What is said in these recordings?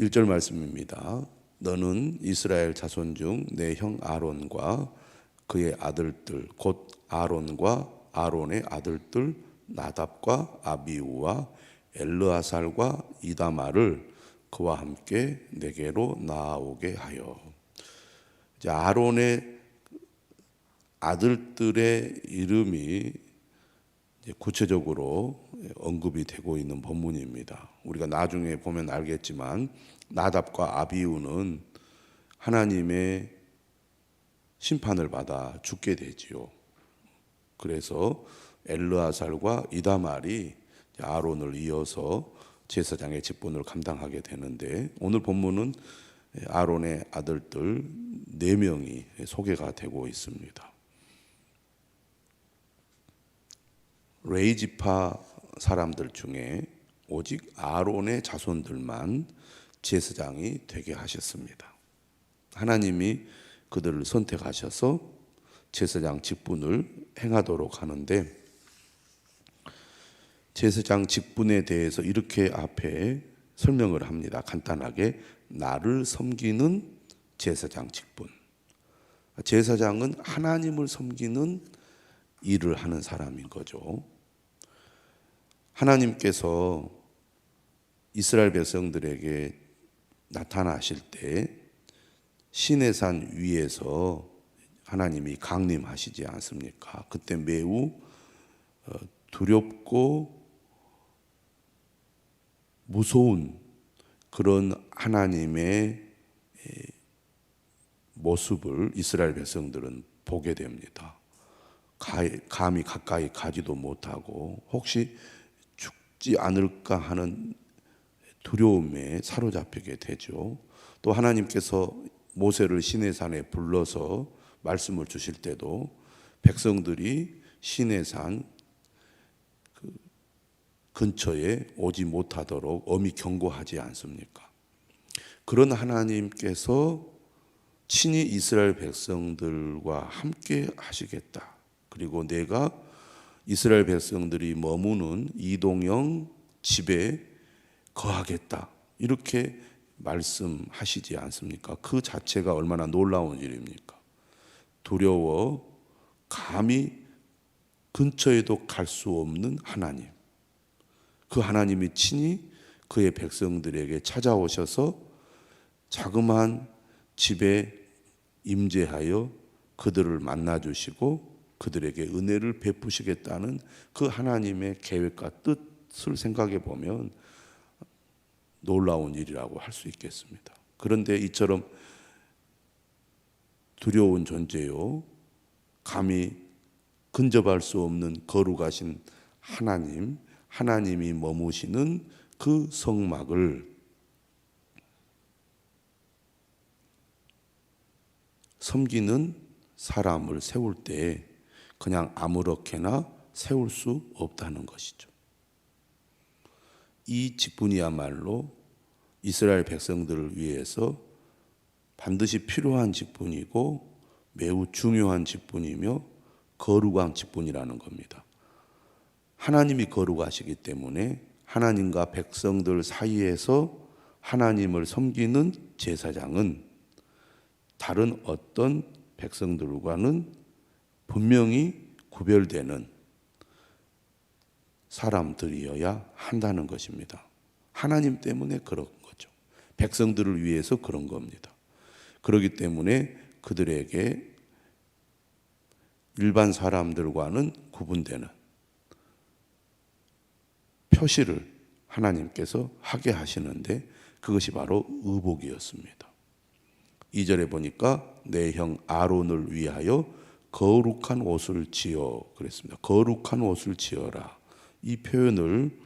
1절 말씀입니다. 너는 이스라엘 자손 중 내 형 아론과 그의 아들들 곧 아론과 아론의 아들들 나답과 아비우와 엘르아살과 이다마를 그와 함께 내게로 나아오게 하여. 이제 아론의 아들들의 이름이 구체적으로 언급이 되고 있는 본문입니다. 우리가 나중에 보면 알겠지만 나답과 아비우는 하나님의 심판을 받아 죽게 되지요. 그래서 엘르아살과 이다말이 아론을 이어서 제사장의 직분을 감당하게 되는데, 오늘 본문은 아론의 아들들 4명이 소개가 되고 있습니다. 레이지파 사람들 중에 오직 아론의 자손들만 제사장이 되게 하셨습니다. 하나님이 그들을 선택하셔서 제사장 직분을 행하도록 하는데, 제사장 직분에 대해서 이렇게 앞에 설명을 합니다. 간단하게 나를 섬기는 제사장 직분. 제사장은 하나님을 섬기는 일을 하는 사람인 거죠. 하나님께서 이스라엘 백성들에게 나타나실 때 시내산 위에서 하나님이 강림하시지 않습니까? 그때 매우 두렵고 무서운 그런 하나님의 모습을 이스라엘 백성들은 보게 됩니다. 감히 가까이 가지도 못하고 혹시 죽지 않을까 하는 두려움에 사로잡히게 되죠. 또 하나님께서 모세를 시내산에 불러서 말씀을 주실 때도 백성들이 시내산 근처에 오지 못하도록 엄히 경고하지 않습니까? 그런 하나님께서 친히 이스라엘 백성들과 함께 하시겠다. 그리고 내가 이스라엘 백성들이 머무는 이동형 집에 거하겠다. 이렇게 말씀하시지 않습니까? 그 자체가 얼마나 놀라운 일입니까? 두려워 감히 근처에도 갈 수 없는 하나님. 그 하나님이 친히 그의 백성들에게 찾아오셔서 자그마한 집에 임재하여 그들을 만나주시고 그들에게 은혜를 베푸시겠다는 그 하나님의 계획과 뜻을 생각해 보면 놀라운 일이라고 할 수 있겠습니다. 그런데 이처럼 두려운 존재요, 감히 근접할 수 없는 거룩하신 하나님이 머무시는 그 성막을 섬기는 사람을 세울 때 그냥 아무렇게나 세울 수 없다는 것이죠. 이 직분이야말로 이스라엘 백성들을 위해서 반드시 필요한 직분이고 매우 중요한 직분이며 거룩한 직분이라는 겁니다. 하나님이 거룩하시기 때문에 하나님과 백성들 사이에서 하나님을 섬기는 제사장은 다른 어떤 백성들과는 분명히 구별되는 사람들이어야 한다는 것입니다. 하나님 때문에 그런 거죠. 백성들을 위해서 그런 겁니다. 그렇기 때문에 그들에게 일반 사람들과는 구분되는 표시를 하나님께서 하게 하시는데 그것이 바로 의복이었습니다. 2절에 보니까 내 형 아론을 위하여 거룩한 옷을 지어 그랬습니다. 거룩한 옷을 지어라. 이 표현을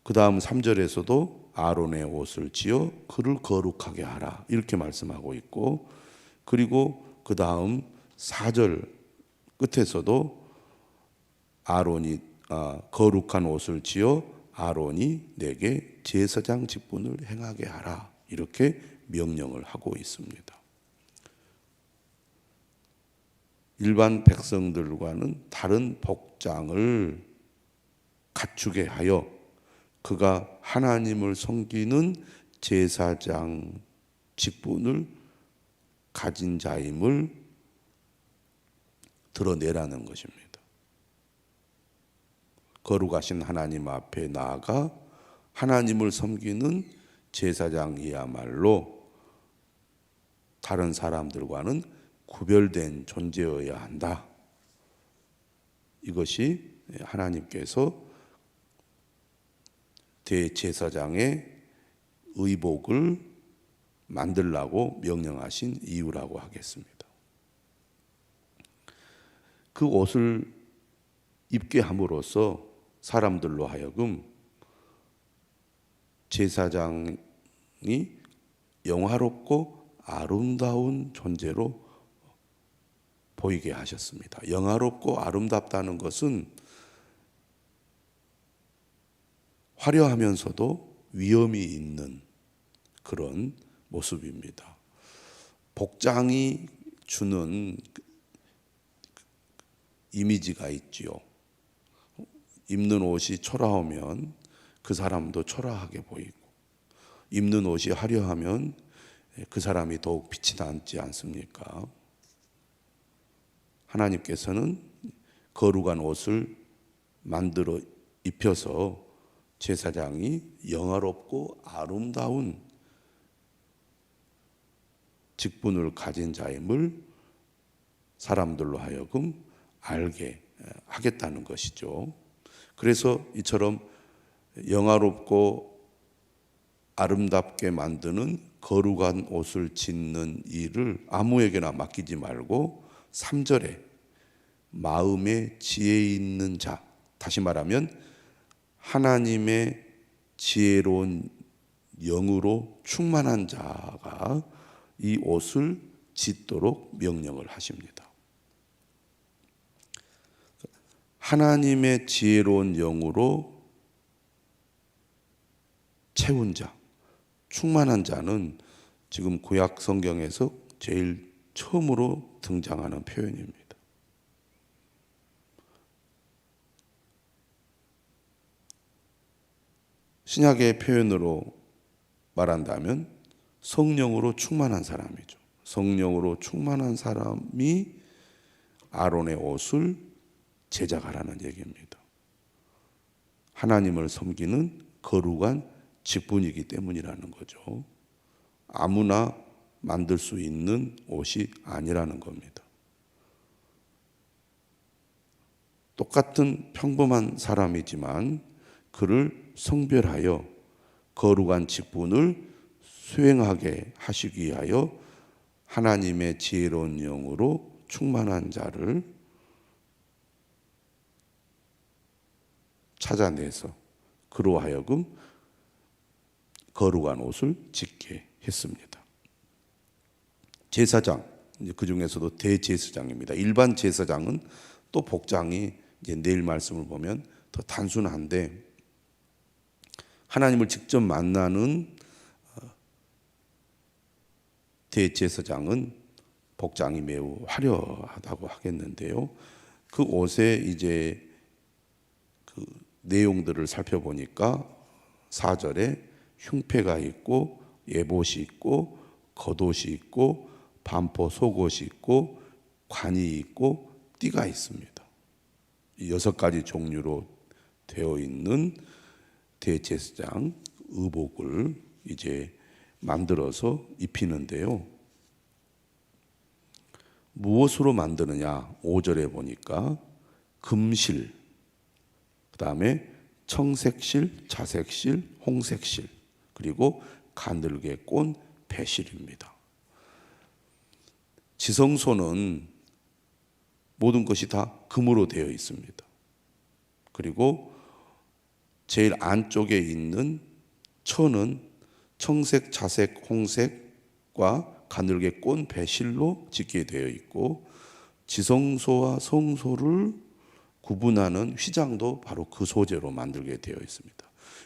그 다음 3절에서도 아론의 옷을 지어 그를 거룩하게 하라 이렇게 말씀하고 있고, 그리고 그 다음 4절 끝에서도 아론이 거룩한 옷을 지어 아론이 내게 제사장 직분을 행하게 하라 이렇게 명령을 하고 있습니다. 일반 백성들과는 다른 복장을 갖추게 하여 그가 하나님을 섬기는 제사장 직분을 가진 자임을 드러내라는 것입니다. 거룩하신 하나님 앞에 나아가 하나님을 섬기는 제사장이야말로 다른 사람들과는 구별된 존재여야 한다. 이것이 하나님께서 대제사장의 의복을 만들라고 명령하신 이유라고 하겠습니다. 그 옷을 입게 함으로써 사람들로 하여금 제사장이 영화롭고 아름다운 존재로 보이게 하셨습니다. 영화롭고 아름답다는 것은 화려하면서도 위험이 있는 그런 모습입니다. 복장이 주는 이미지가 있지요. 입는 옷이 초라하면 그 사람도 초라하게 보이고, 입는 옷이 화려하면 그 사람이 더욱 빛이 나지 않습니까? 하나님께서는 거룩한 옷을 만들어 입혀서 제사장이 영화롭고 아름다운 직분을 가진 자임을 사람들로 하여금 알게 하겠다는 것이죠. 그래서 이처럼 영화롭고 아름답게 만드는 거룩한 옷을 짓는 일을 아무에게나 맡기지 말고 3절에 마음에 지혜 있는 자, 다시 말하면 하나님의 지혜로운 영으로 충만한 자가 이 옷을 짓도록 명령을 하십니다. 하나님의 지혜로운 영으로 채운 자, 충만한 자는 지금 구약 성경에서 제일 처음으로 등장하는 표현입니다. 신약의 표현으로 말한다면 성령으로 충만한 사람이죠. 성령으로 충만한 사람이 아론의 옷을 제작하라는 얘기입니다. 하나님을 섬기는 거룩한 직분이기 때문이라는 거죠. 아무나 만들 수 있는 옷이 아니라는 겁니다. 똑같은 평범한 사람이지만 그를 성별하여 거룩한 직분을 수행하게 하시기 위하여 하나님의 지혜로운 영으로 충만한 자를 찾아내서 그로 하여금 거룩한 옷을 짓게 했습니다. 제사장, 그 중에서도 대제사장입니다. 일반 제사장은 또 복장이 이제 내일 말씀을 보면 더 단순한데 하나님을 직접 만나는 대제사장은 복장이 매우 화려하다고 하겠는데요. 그 옷에 이제 그 내용들을 살펴보니까 4절에 흉패가 있고 예봇이 있고 겉옷이 있고 반포 속옷이 있고 관이 있고 띠가 있습니다. 이 6가지 종류로 되어 있는 대제사장 의복을 이제 만들어서 입히는데요. 무엇으로 만드느냐? 5절에 보니까 금실, 그 다음에 청색실, 자색실, 홍색실, 그리고 가늘게 꼰 배실입니다. 지성소는 모든 것이 다 금으로 되어 있습니다. 그리고 제일 안쪽에 있는 천은 청색, 자색, 홍색과 가늘게 꼰 배실로 짓게 되어 있고 지성소와 성소를 구분하는 휘장도 바로 그 소재로 만들게 되어 있습니다.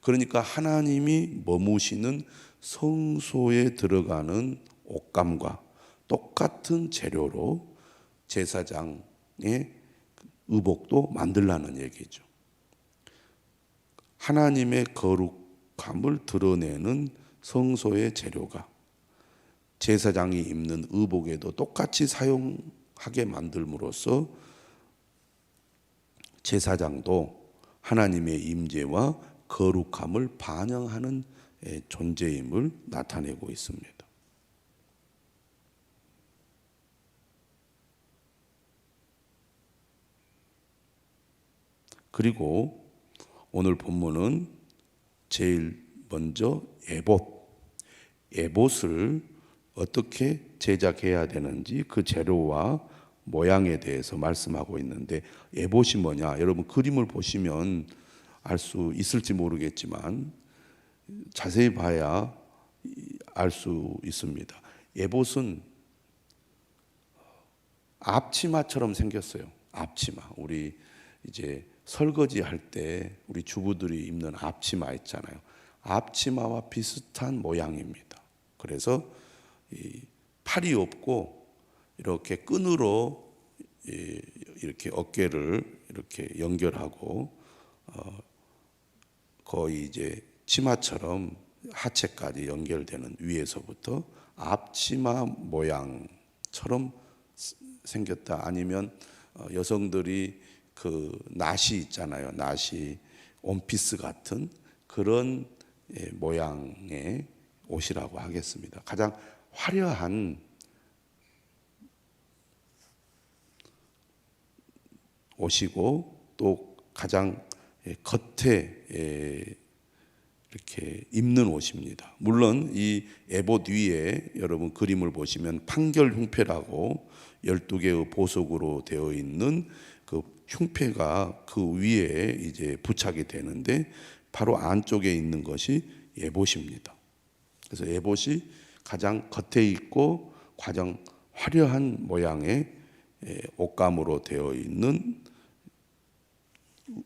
그러니까 하나님이 머무시는 성소에 들어가는 옷감과 똑같은 재료로 제사장의 의복도 만들라는 얘기죠. 하나님의 거룩함을 드러내는 성소의 재료가 제사장이 입는 의복에도 똑같이 사용하게 만들므로써 제사장도 하나님의 임재와 거룩함을 반영하는 존재임을 나타내고 있습니다. 그리고 오늘 본문은 제일 먼저 에봇을 어떻게 제작해야 되는지 그 재료와 모양에 대해서 말씀하고 있는데, 에봇이 뭐냐? 여러분 그림을 보시면 알 수 있을지 모르겠지만 자세히 봐야 알 수 있습니다. 에봇은 앞치마처럼 생겼어요. 앞치마. 우리 이제 설거지 할 때 우리 주부들이 입는 앞치마 있잖아요. 앞치마와 비슷한 모양입니다. 그래서 이 팔이 없고 이렇게 끈으로 이렇게 어깨를 이렇게 연결하고 거의 이제 치마처럼 하체까지 연결되는, 위에서부터 앞치마 모양처럼 생겼다. 아니면 여성들이 그 나시 있잖아요. 나시 원피스 같은 그런 모양의 옷이라고 하겠습니다. 가장 화려한 옷이고 또 가장 겉에 이렇게 입는 옷입니다. 물론 이 에봇 위에 여러분 그림을 보시면 판결 흉패라고 12개의 보석으로 되어 있는 그 흉패가 그 위에 이제 부착이 되는데, 바로 안쪽에 있는 것이 에봇입니다. 그래서 에봇이 가장 겉에 있고 가장 화려한 모양의 옷감으로 되어 있는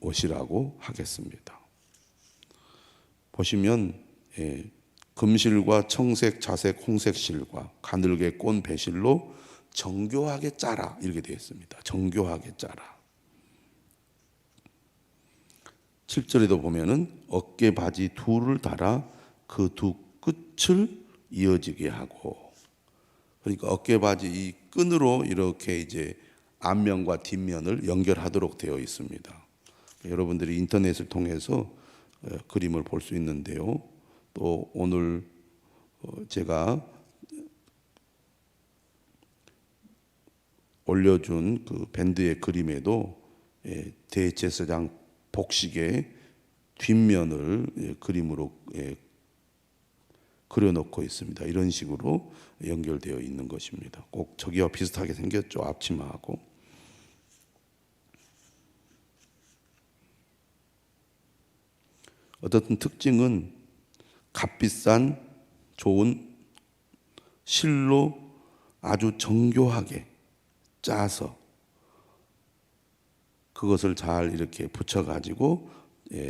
옷이라고 하겠습니다. 보시면 금실과 청색, 자색, 홍색 실과 가늘게 꼰 배실로 정교하게 짜라 이렇게 되어 있습니다. 정교하게 짜라. 7절에도 보면은 어깨 바지 둘을 달아 그 두 끝을 이어지게 하고, 그러니까 어깨 바지 이 끈으로 이렇게 이제 앞면과 뒷면을 연결하도록 되어 있습니다. 여러분들이 인터넷을 통해서 그림을 볼 수 있는데요. 또 오늘 제가 올려준 그 밴드의 그림에도 대제사장 복식의 뒷면을 그림으로 그려놓고 있습니다. 이런 식으로 연결되어 있는 것입니다. 꼭 저기와 비슷하게 생겼죠. 앞치마하고. 어떤 특징은 값비싼 좋은 실로 아주 정교하게 짜서 그것을 잘 이렇게 붙여가지고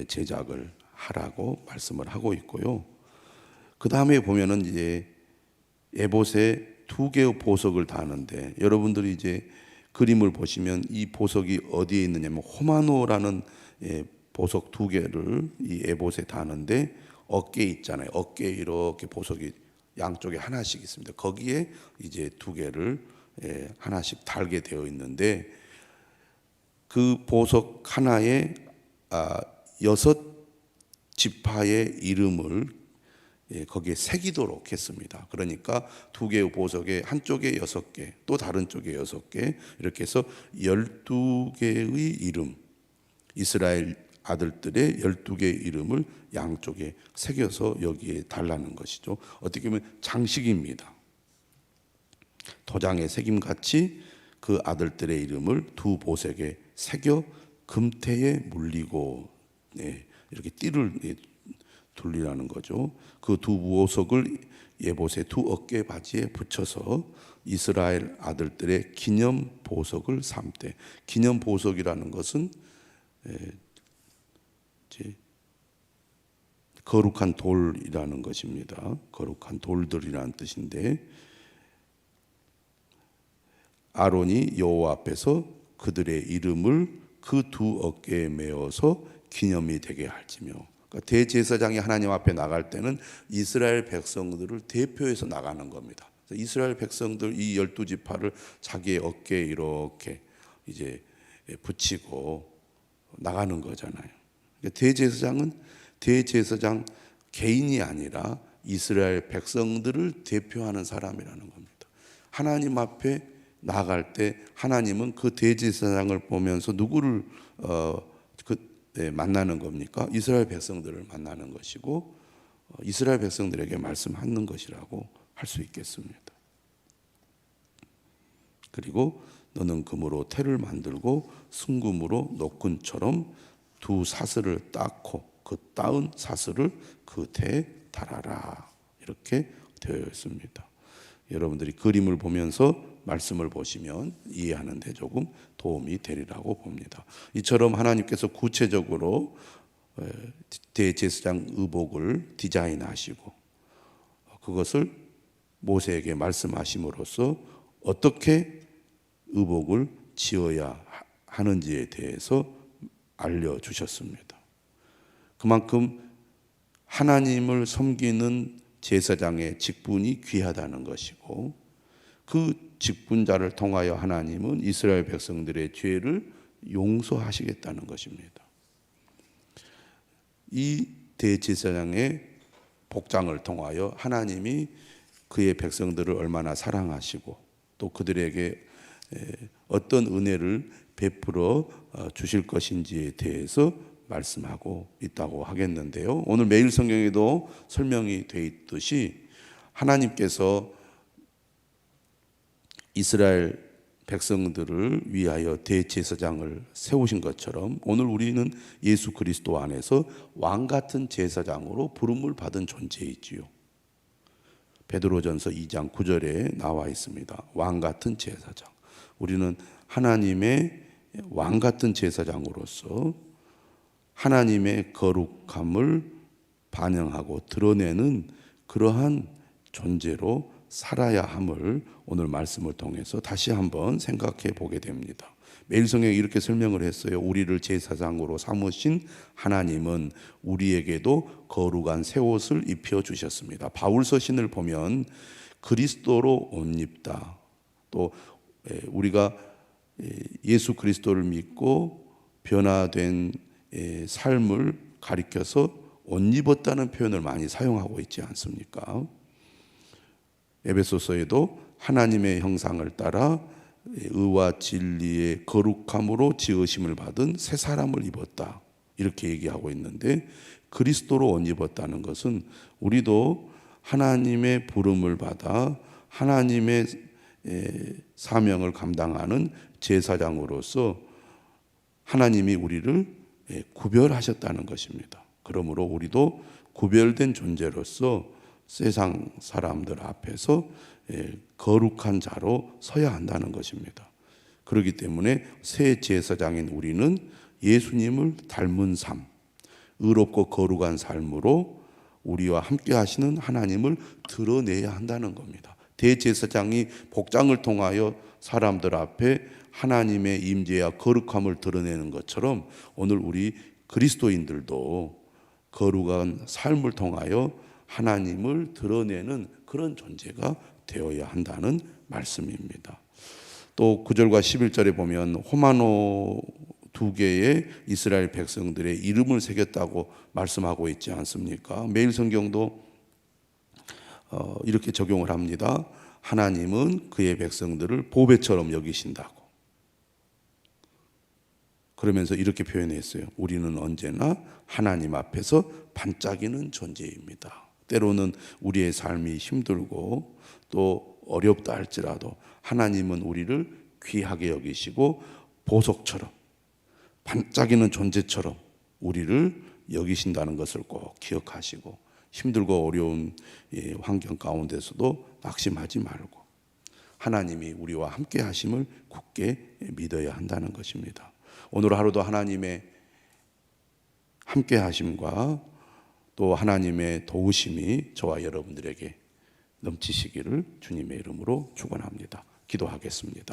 제작을 하라고 말씀을 하고 있고요. 그 다음에 보면은 이제 에봇에 2개의 보석을 다는데, 여러분들이 이제 그림을 보시면 이 보석이 어디에 있느냐면 호마노라는 보석 2개를 이 에봇에 다는데, 어깨에 있잖아요. 어깨에 이렇게 보석이 양쪽에 하나씩 있습니다. 거기에 이제 2개를 하나씩 달게 되어 있는데, 그 보석 하나에 6지파의 이름을 거기에 새기도록 했습니다. 그러니까 2개의 보석에 한쪽에 6개, 또 다른 쪽에 6개, 이렇게 해서 12개의 이름, 이스라엘 아들들의 12개의 이름을 양쪽에 새겨서 여기에 달라는 것이죠. 어떻게 보면 장식입니다. 도장에 새김같이 그 아들들의 이름을 2 보석에 새겨 금태에 물리고 이렇게 띠를 둘리라는 거죠. 그 2 보석을 에봇의 2 어깨 바지에 붙여서 이스라엘 아들들의 기념 보석을 삼되, 기념 보석이라는 것은 거룩한 돌이라는 것입니다. 거룩한 돌들이라는 뜻인데, 아론이 여호와 앞에서 그들의 이름을 그 2 어깨에 메어서 기념이 되게 할지며. 그러니까 대제사장이 하나님 앞에 나갈 때는 이스라엘 백성들을 대표해서 나가는 겁니다. 이스라엘 백성들 이 12지파를 자기의 어깨에 이렇게 이제 붙이고 나가는 거잖아요. 그러니까 대제사장은 대제사장 개인이 아니라 이스라엘 백성들을 대표하는 사람이라는 겁니다. 하나님 앞에 나갈 때 하나님은 그 대제사장을 보면서 누구를 만나는 겁니까? 이스라엘 백성들을 만나는 것이고 이스라엘 백성들에게 말씀하는 것이라고 할 수 있겠습니다. 그리고 너는 금으로 태를 만들고 순금으로 노끈처럼 두 사슬을 닦고 그 따은 사슬을 그 태에 달아라. 이렇게 되어 있습니다. 여러분들이 그림을 보면서 말씀을 보시면 이해하는 데 조금 도움이 되리라고 봅니다. 이처럼 하나님께서 구체적으로 대제사장 의복을 디자인하시고 그것을 모세에게 말씀하심으로써 어떻게 의복을 지어야 하는지에 대해서 알려주셨습니다. 그만큼 하나님을 섬기는 제사장의 직분이 귀하다는 것이고 그 직분자를 통하여 하나님은 이스라엘 백성들의 죄를 용서하시겠다는 것입니다. 이 대제사장의 복장을 통하여 하나님이 그의 백성들을 얼마나 사랑하시고 또 그들에게 어떤 은혜를 베풀어 주실 것인지에 대해서 말씀하고 있다고 하겠는데요. 오늘 매일 성경에도 설명이 되어 있듯이 하나님께서 이스라엘 백성들을 위하여 대제사장을 세우신 것처럼 오늘 우리는 예수 그리스도 안에서 왕 같은 제사장으로 부름을 받은 존재이지요. 베드로전서 2장 9절에 나와 있습니다. 왕 같은 제사장. 우리는 하나님의 왕 같은 제사장으로서 하나님의 거룩함을 반영하고 드러내는 그러한 존재로 살아야 함을 오늘 말씀을 통해서 다시 한번 생각해 보게 됩니다. 매일 성경에 이렇게 설명을 했어요. 우리를 제사장으로 삼으신 하나님은 우리에게도 거룩한 새 옷을 입혀 주셨습니다. 바울 서신을 보면 그리스도로 옷 입다. 또 우리가 예수 그리스도를 믿고 변화된 삶을 가리켜서 옷 입었다는 표현을 많이 사용하고 있지 않습니까? 에베소서에도 하나님의 형상을 따라 의와 진리의 거룩함으로 지으심을 받은 새 사람을 입었다. 이렇게 얘기하고 있는데 그리스도로 옷 입었다는 것은 우리도 하나님의 부름을 받아 하나님의 사명을 감당하는 제사장으로서 하나님이 우리를 구별하셨다는 것입니다. 그러므로 우리도 구별된 존재로서 세상 사람들 앞에서 거룩한 자로 서야 한다는 것입니다. 그렇기 때문에 새 제사장인 우리는 예수님을 닮은 삶, 의롭고 거룩한 삶으로 우리와 함께 하시는 하나님을 드러내야 한다는 겁니다. 대제사장이 복장을 통하여 사람들 앞에 하나님의 임재와 거룩함을 드러내는 것처럼 오늘 우리 그리스도인들도 거룩한 삶을 통하여 하나님을 드러내는 그런 존재가 되어야 한다는 말씀입니다. 또 9절과 11절에 보면 호마노 2개의 이스라엘 백성들의 이름을 새겼다고 말씀하고 있지 않습니까? 매일 성경도 이렇게 적용을 합니다. 하나님은 그의 백성들을 보배처럼 여기신다고. 그러면서 이렇게 표현했어요. 우리는 언제나 하나님 앞에서 반짝이는 존재입니다. 때로는 우리의 삶이 힘들고 또 어렵다 할지라도 하나님은 우리를 귀하게 여기시고 보석처럼 반짝이는 존재처럼 우리를 여기신다는 것을 꼭 기억하시고 힘들고 어려운 환경 가운데서도 낙심하지 말고 하나님이 우리와 함께 하심을 굳게 믿어야 한다는 것입니다. 오늘 하루도 하나님의 함께 하심과 또 하나님의 도우심이 저와 여러분들에게 넘치시기를 주님의 이름으로 축원합니다. 기도하겠습니다.